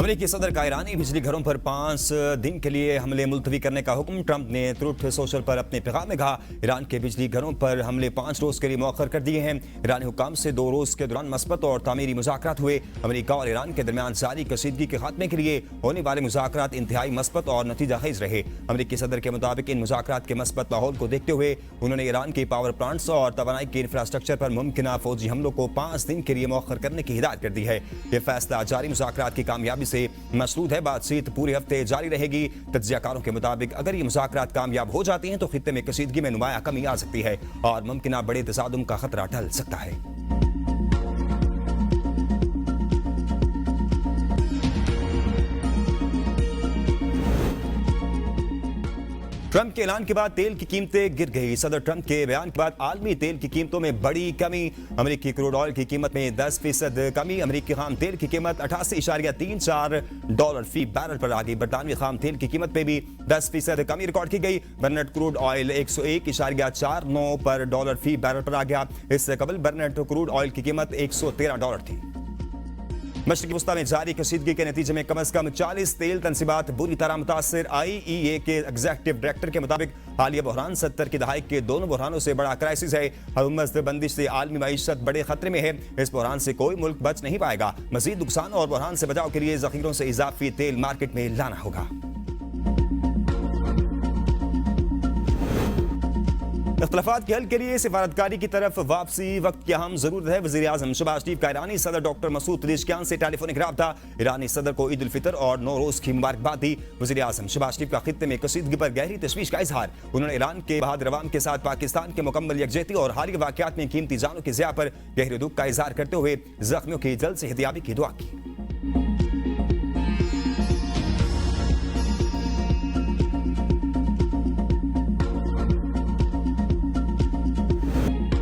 अमेरिकी सदर का ईरानी बिजली घरों पर 5 दिन के लिए हमले मुलतवी करने का हुक्म। ट्रंप ने ट्रूथ सोशल पर अपने पैगाम में कहा, ईरान के बिजली घरों पर हमले 5 रोज के लिए मौखर कर दिए हैं। ईरानी हुक्काम से 2 रोज के दौरान मस्बत और तामीरी मुज़ाकरात हुए। अमेरिका और ईरान के दरमियान जारी कशीदगी के खात्मे के लिए होने वाले मुज़ाकरात इंतहाई मस्बत और नतीजा खेज रहे। अमेरिकी सदर के मुताबिक इन मुज़ाकरात के मस्बत माहौल को देखते हुए उन्होंने ईरान के पावर प्लांट्स और तवानाई के इंफ्रास्ट्रक्चर पर मुमकिन फौजी हमलों को 5 दिन के लिए मौखर करने की हिदायत कर दी है। यह फैसला जारी मुज़ाकरात की कामयाबी से मसरूद है। बातचीत पूरे हफ्ते जारी रहेगी। तज्जियाकारों के मुताबिक अगर ये मुज़ाकरात कामयाब हो जाती हैं तो खित्ते में कशीदगी में नुमाया कमी आ सकती है और मुमकिन बड़े तसादुम का खतरा टल सकता है। ट्रंप के ऐलान के बाद तेल की कीमतें गिर गई। सदर ट्रंप के बयान के बाद आलमी तेल की कीमतों में बड़ी कमी। अमेरिकी क्रूड ऑयल की कीमत में 10% कमी। अमेरिकी खाम तेल की कीमत $88.34 फी बैरल पर आ गई। बरतानवी खाम तेल की कीमत में भी 10% कमी रिकॉर्ड की गई। बर्नेट क्रूड ऑयल $101.49 पर डॉलर फी बैरल पर आ गया। इससे कबल बर्नेट क्रूड ऑयल की कीमत $113 थी। मशरक़ी वस्ता में जारी कशीदगी के नतीजे में कम से कम 40 तेल तनसीबात बुरी तरह मुतासर। IEA के एग्जीक्यूटिव डायरेक्टर के मुताबिक हालिया बहरान 70 की दहाई के दोनों बहरानों से बड़ा क्राइसिस है। हुकूमत बंदिश से आलमी मईशत बड़े खतरे में है। इस बहरान से कोई मुल्क बच नहीं पाएगा। मजीद नुकसान और बहरान से बचाव के लिए जखीरों से इजाफी तेल मार्केट में लाना होगा। इख्तलाफात के हल के लिए सिफारतकारी की तरफ वापसी वक्त की अहम जरूरत है। वज़ीर आज़म शहबाज शरीफ का ईरानी सदर डॉक्टर मसूद पेज़ेशकियान से टेलीफोनिक राब्ता। ईरानी सदर को ईद उल फितर और नौरोज की मुबारकबाद दी। वज़ीर आज़म शहबाज शरीफ का खित्ते में कशीदगी पर गहरी तशवीश का इजहार। उन्होंने ईरान के बहादुर अवाम के साथ पाकिस्तान के मुकम्मल यकजहती और हालिया वाक़यात में कीमती जानों की ज़िया पर गहरे दुख का इजहार करते हुए जख्मियों की जल्द सेहतियाबी की दुआ की।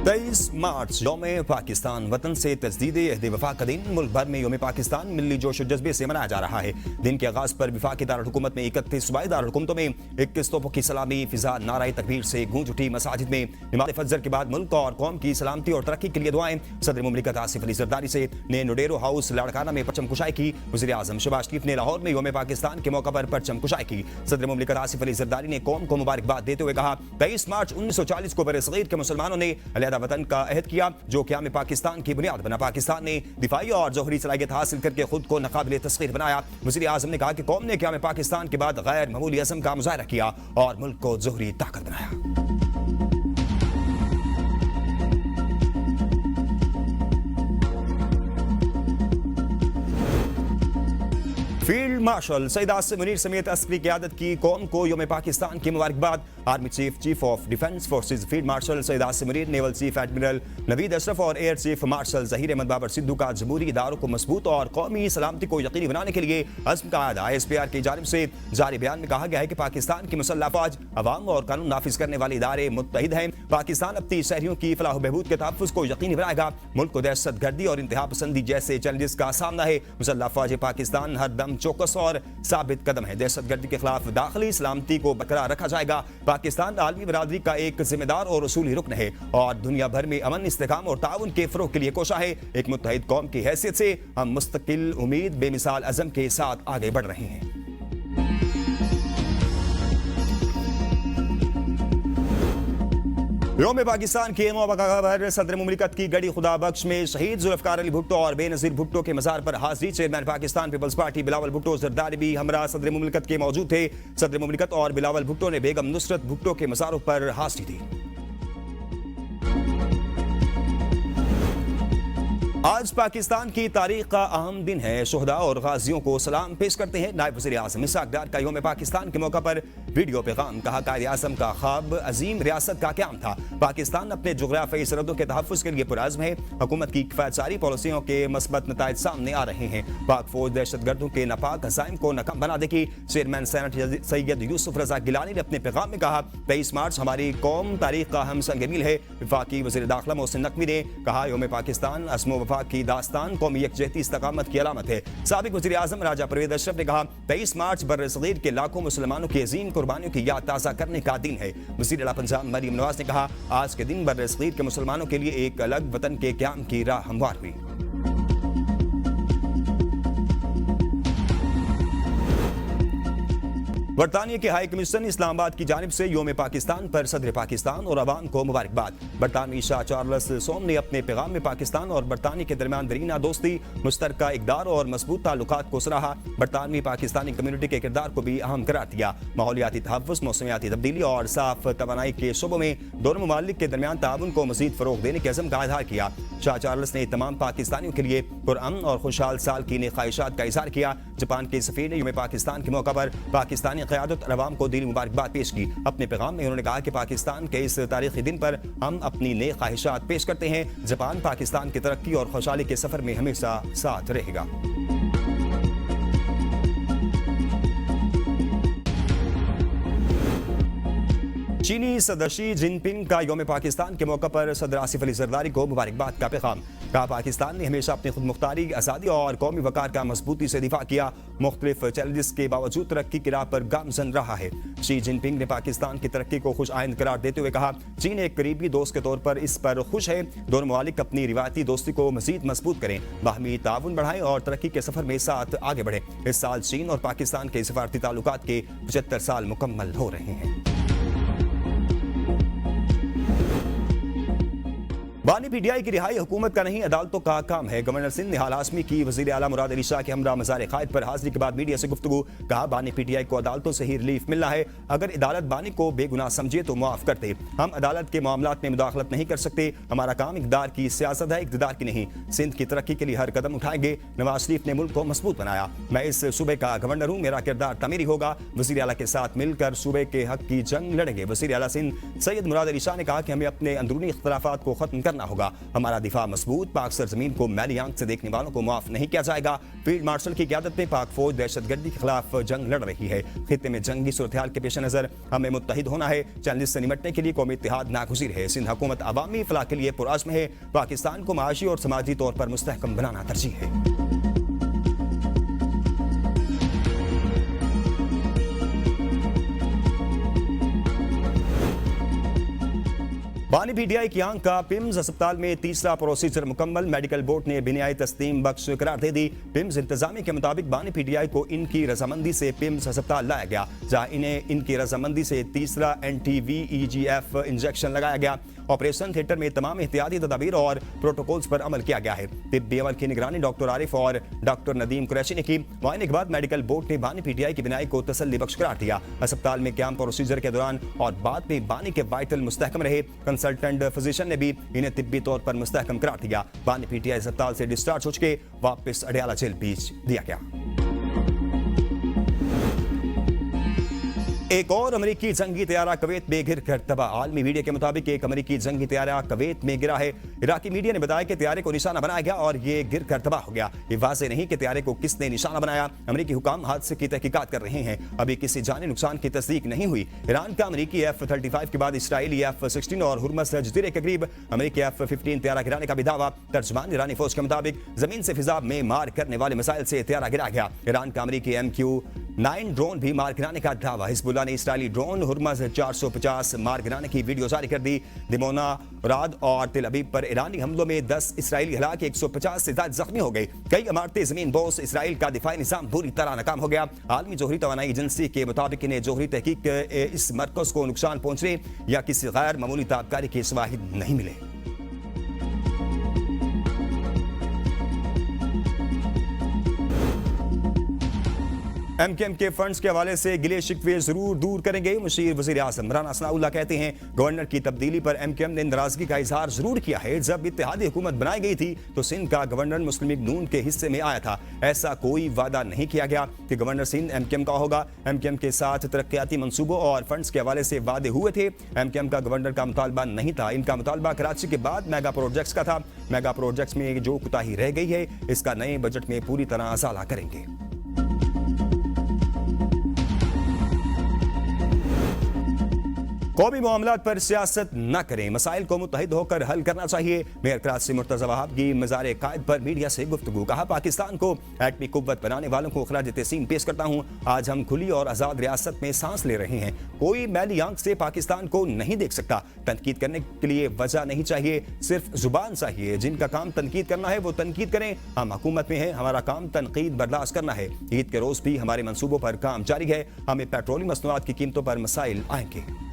23 मार्च यौम पाकिस्तान वतन से तजदीद अहद वफा का दिन। मुल्क भर में यौम पाकिस्तान मिली जोश और जज्बे से मनाया जा रहा है। दिन के आगाज पर वफाकी दारुल-हुकूमत में 31 सूबाई दारुल-हुकूमतों में 21 तोपों की सलामी फिजा नाराए तकबीर से गूंज उठी। मसाजिद में नमाज़ फजर के बाद मुल्क और कौम की सलामती और तरक्की के लिए दुआएं। सदर मुमलिकत आसिफ अली जरदारी से ने नोडेरो हाउस लाड़काना में परचम कुशाई की। वज़ीर आज़म शहबाज शरीफ ने लाहौर में यौम पाकिस्तान के मौके पर परचम कुशाई की। सदर मुमलिकत आसिफ अली जरदारी ने कौम को मुबारकबाद देते हुए कहा, 23 मार्च 1940 को बरसगीर के मुसलमानों ने अलहदा वतन का अहद किया जो क़याम पाकिस्तान की बुनियाद बना। पाकिस्तान ने दिफाई और जौहरी सलाहियत हासिल करके खुद को नाकाबिले तस्खीर बनाया। वज़ीर आज़म ने कहा कि कौम ने क़याम पाकिस्तान के बाद गैर मामूली अज़म का मुज़ाहरा किया और मुल्क को जौहरी ताकत बनाया। फील्ड मार्शल सईद आसिम मुनीर समेत अस्करी क़यादत की कौम को यौम पाकिस्तान की मुबारकबाद। Army chief, chief of defence forces field marshal Syed Asim Munir, naval chief admiral Naveed Ashraf और air chief marshal Zaheer Ahmed Babar Sidhu का जमहूरी इदारों को मजबूत और कौमी सलामती को यकीनी बनाने के लिए अज़्म का आदा। ISPR की जानिब से जारी बयान में कहा गया है कि पाकिस्तान की मुसल्लह फौज, अवाम और कानून नाफिज करने वाले इदारे मुत्तहिद हैं। पाकिस्तान अपनी शहरियों की फलाह व बहबूद के तहफ़्फ़ुज़ को यकीनी बनाएगा। मुल्क को दहशत गर्दी और इंतहा पसंदी जैसे चैलेंजेस का सामना है। मुसल्लह फौज पाकिस्तान हर दम चौकस और साबित कदम है। दहशत गर्दी के खिलाफ दाखिली सलामती को बरकरार रखा जाएगा। पाकिस्तान आलमी बरादरी का एक जिम्मेदार और उसूली रुकन है और दुनिया भर में अमन, इस्तेहकाम और ताउन के फरोग के लिए कोशा है। एक मुत्तहिद कौम की हैसियत से हम मुस्तकिल, उम्मीद, बेमिसाल अज़म के साथ आगे बढ़ रहे हैं। यौम पाकिस्तान के मौका पर सदर मुमलिकत की गड़ी खुदा बख्श में शहीद जुल्फ़िकार अली भुट्टो और बेनज़ीर भुट्टो के मज़ार पर हाज़िरी। Chairman Pakistan peoples party Bilawal Bhutto Zardari भी हमरा सदर मुमलिकत के मौजूद थे। सदर मुमलिकत और बिलावल भुट्टो ने बेगम नुसरत भुट्टो के मज़ारों पर हाज़िरी दी। आज पाकिस्तान की तारीख का अहम दिन है। शोहदा और गाजियों को सलाम पेश करते हैं नायब वज़ीर आज़म इसहाक़ डार का यौम पाकिस्तान के मौका पर वीडियो पैगाम। कहा, कायद आज़म का ख्वाब अजीम रियासत का क़याम था। पाकिस्तान अपने जुग़राफ़ियाई सरहदों के तहफ़्फ़ुज़ के लिए पुरअज़्म है। हुकूमत की किफ़ायतसारी पॉलिसियों के मस्बत नताइज सामने आ रहे हैं। पाक फौज दहशतगर्दों के नापाक अज़ाइम को नाकाम बना देगी। चेयरमैन सेनेट सैयद यूसुफ रज़ा गिलानी ने अपने पैगाम में कहा, 23 मार्च हमारी कौम तारीख का हम संग मील है। वफाकी वज़ीर दाखिला मोहसिन नकवी ने कहा, यौम पाकिस्तान अज़्म वफा की दास्तान कौमी यकजहती इस्तकामत की अलामत है। साबिक़ वज़ीर आज़म राजा परवेज़ अशरफ ने कहा, 23 मार्च बर्र-ए-सग़ीर के लाखों मुसलमानों की अज़ीम कुर्बानियों की याद ताज़ा करने का दिन है। वज़ीर आला पंजाब मरीम नवाज ने कहा, आज के दिन बर्र-ए-सग़ीर के मुसलमानों के लिए एक अलग वतन के क़याम की राह हमवार हुई। बरतानिया के हाई कमिश्नर इस्लामाबाद की जानिब से योम पाकिस्तान पर सदर पाकिस्तान और अवाम को मुबारकबाद। बरतानवी शाह चार्ल्स सोम ने अपने पैगाम में पाकिस्तान और बरतानिया के दरमियान दरीना दोस्ती, मुश्तरका इक़दार और मजबूत ताल्लुकात को सराहा। बरतानवी पाकिस्तानी कम्युनिटी के किरदार को भी अहम करार दिया। माहौलियाती तहफ़्फ़ुज़, मौसमियाती तब्दीली और साफ तवानाई के शोबों में दोनों ममालिक के दरमियान ताउन को मज़ीद फ़रोग़ देने के अज़म का इज़हार किया। शाह चार्ल्स ने तमाम पाकिस्तानियों के लिए पुरअमन और खुशहाल साल की नेक ख्वाहिशात का इज़हार किया। जापान के सफ़ीर ने योम पाकिस्तान के मौका पर पाकिस्तानी क़यादत और अवाम को दिली मुबारकबाद पेश की। अपने पैगाम में उन्होंने कहा कि पाकिस्तान के इस तारीख़ी दिन पर हम अपनी नेक ख्वाहिशात पेश करते हैं। जापान पाकिस्तान की तरक्की और खुशहाली के सफ़र में हमेशा साथ रहेगा। चीनी सदर शी जिनपिंग का योम पाकिस्तान के मौका पर सदर आसिफ अली जरदारी को मुबारकबाद का पैगाम। कहा, पाकिस्तान ने हमेशा अपनी खुद मुख्तारी, आज़ादी और कौमी वकार का मजबूती से दिफा किया। मुख्तलिफ चैलेंजेस के बावजूद तरक्की की राह पर गामजन रहा है। शी जिनपिंग ने पाकिस्तान की तरक्की को खुश आइंद करार देते हुए कहा, चीन एक करीबी दोस्त के तौर पर इस पर खुश है। दोनों ममालिक अपनी रिवायती दोस्ती को मजीद मजबूत करें, बाहमी ताउन बढ़ाएं और तरक्की के सफर में साथ आगे बढ़ें। इस साल चीन और पाकिस्तान के सफारती ताल्लुकात के 75 साल मुकम्मल हो रहे हैं। बानी पीटीआई की रिहाई हुकूमत का नहीं, अदालतों का काम है। गवर्नर सिंध निहाल हाशमी की वज़ीर आला मुराद अली शाह के हमरा मज़ार क़ायद पर हाजिरी के बाद मीडिया से गुफ्तगू। कहा, बानी पीटीआई को अदालतों से ही रिलीफ मिलना है। अगर अदालत बानी को बेगुनाह समझे तो मुआफ़ करते। हम अदालत के मामलात में मुदाखलत नहीं कर सकते। हमारा काम इक़्तिदार की सियासत है, इक़्तिदार की नहीं। सिंध की तरक्की के लिए हर कदम उठाएंगे। नवाज शरीफ ने मुल्क को मजबूत बनाया। मैं इस सूबे का गवर्नर हूँ, मेरा किरदार तमीरी होगा। वज़ीर आला के साथ मिलकर सूबे के हक की जंग लड़ेंगे। वज़ीर आला सिंध सैयद मुराद अली शाह ने कहा कि हमें अपने अंदरूनी इख्तलाफात को खत्म करना होगा। हमारा दिफा मजबूत, पाक सरजमीन को मैली आंख से देखने वालों को माफ नहीं किया जाएगा। फील्ड मार्शल की क़यादत में पाक फौज दहशतगर्दी के खिलाफ जंग लड़ रही है। खित्ते में जंगी सूरत-ए-हाल के पेश नजर हमें मुत्तहिद होना है। चैलेंज से निपटने के लिए कौमी इत्तेहाद नागुज़ीर है। सिंध हुकूमत अवामी फलाह के लिए पुरअज़्म है। पाकिस्तान को माशी और समाजी तौर पर मुस्तहकम बनाना तरजीह है। बानी पीटीआई की आंख का पिम्स अस्पताल में तीसरा प्रोसीजर मुकम्मल। मेडिकल बोर्ड ने बिनियाई तस्लीम बख्श करार दे दी। पिम्स इंतजामी के मुताबिक बानी पीटीआई को इनकी रजामंदी से पिम्स अस्पताल लाया गया, जहां इन्हें इनकी रजामंदी से तीसरा NTVEGF इंजेक्शन लगाया गया। ऑपरेशन थिएटर में तमाम एहतियाती तदाबीर और प्रोटोकॉल्स पर अमल किया गया है। तिब्बी अमल की निगरानी डॉक्टर आरिफ और डॉक्टर नदीम कुरैशी ने की। मुआयने के बाद मेडिकल बोर्ड ने बानी पीटीआई की बिनाई को तसल्ली बख्श करार दिया। अस्पताल में कैंप प्रोसीजर के दौरान और बाद में बानी के वाइटल मुस्तहकम रहे। कंसल्टेंट फिजिशियन ने भी इन्हें तिब्बी तौर पर मुस्तहकम करार दिया। बानी पीटीआई अस्पताल से डिस्चार्ज हो चुके वापस अडयाला जेल भेज दिया गया। एक और अमेरिकी जंगी तैयारा कवैत में गिर कर तबाह। आलमी मीडिया के मुताबिक एक अमेरिकी जंगी तैयारा कवैत में गिरा है। इराकी मीडिया ने बताया कि तैयारे को निशाना बनाया गया और ये गिर कर तबाह हो गया। ये वाज़ेह नहीं कि तैयारे को किसने निशाना बनाया। अमेरिकी हुकाम हादसे की तहकीकात कर रहे हैं। अभी किसी जानी नुकसान की तस्दीक नहीं हुई। ईरान का अमेरिकी F-35 के बाद इसराइली F-16 और हुर्मस जजीरे के करीब अमेरिकी F-15 तैयारा गिराने का भी दावा। तर्जमान ईरानी फौज के मुताबिक जमीन से फिजा में मार करने वाले मिसाइल से तैयारा गिरा गया। ईरान का अमेरिकी MQ-9 ड्रोन भी मार गिराने का दावा। हिजबुल्लाह ने इसराइली ड्रोन हुर्मस 450 मार गिराने की वीडियो जारी कर दी। दिमोना, राद और तिल अबीब पर ईरानी हमलों में 10 इसराइली हलाक, 150 से ज्यादा जख्मी हो गए। कई इमारतें जमीन बोस। इसराइल का दिफाई निजाम बुरी तरह नाकाम हो गया। आलमी जोहरी तवानाई एजेंसी के मुताबिक इन्हें जोहरी तहकीक इस मरकज को नुकसान पहुंचने या किसी गैर मामूली ताबकारी के शवाहिद नहीं मिले। MKM के फंड्स के हवाले से गिले शिकवे जरूर दूर करेंगे। मुशीर वज़ीर आज़म राना सनाउल्लाह कहते हैं, गवर्नर की तब्दीली पर MKM ने नाराजगी का इजहार जरूर किया है। जब इत्तेहादी हुकूमत बनाई गई थी तो सिंध का गवर्नर मुस्लिम लीग नून के हिस्से में आया था। ऐसा कोई वादा नहीं किया गया कि गवर्नर सिंध MKM का होगा। MKM के साथ तरक्याती मंसूबों और फंड्स के हवाले से वादे हुए थे। MKM का गवर्नर का मुतालबा नहीं था। इनका मुतालबा कराची के बाद मेगा प्रोजेक्ट्स का था। मेगा प्रोजेक्ट्स में जो कोताही रह गई है इसका नए बजट में पूरी तरह असाला करेंगे। कौमी मामलात पर सियासत न करें, मसाइल को मुत्तहिद होकर हल करना चाहिए। मेयर कराची मुर्तज़ा वहाब की मज़ार क़ायद पर मीडिया से गुफ्तगू। कहा, पाकिस्तान को एटमी कुव्वत बनाने वालों को खराज तहसीन पेश करता हूँ। आज हम खुली और आज़ाद रियासत में सांस ले रहे हैं। कोई मैली आंख से पाकिस्तान को नहीं देख सकता। तनकीद करने के लिए वजह नहीं चाहिए, सिर्फ जुबान चाहिए। जिनका काम तनकीद करना है वो तनकीद करें। हम हुकूमत में हैं, हमारा काम तनकीद बर्दाश्त करना है। ईद के रोज भी हमारे मंसूबों पर काम जारी है। हमें पेट्रोलियम मसनूआत की कीमतों पर मसाइल आएंगे।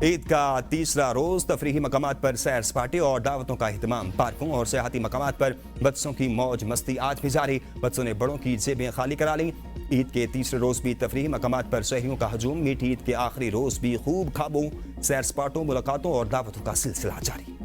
ईद का तीसरा रोज तफरीही मकामात पर सैर सपाटे और दावतों का अहतमाम। पार्कों और सियाहती मकामात पर बच्चों की मौज मस्ती आज भी जारी। बच्चों ने बड़ों की जेबें खाली करा ली। ईद के तीसरे रोज भी तफरीही मकामात पर शहरियों का हजूम। मीठी ईद के आखिरी रोज भी खूब खाबों, सैर सपाटों, मुलाकातों और दावतों का सिलसिला जारी।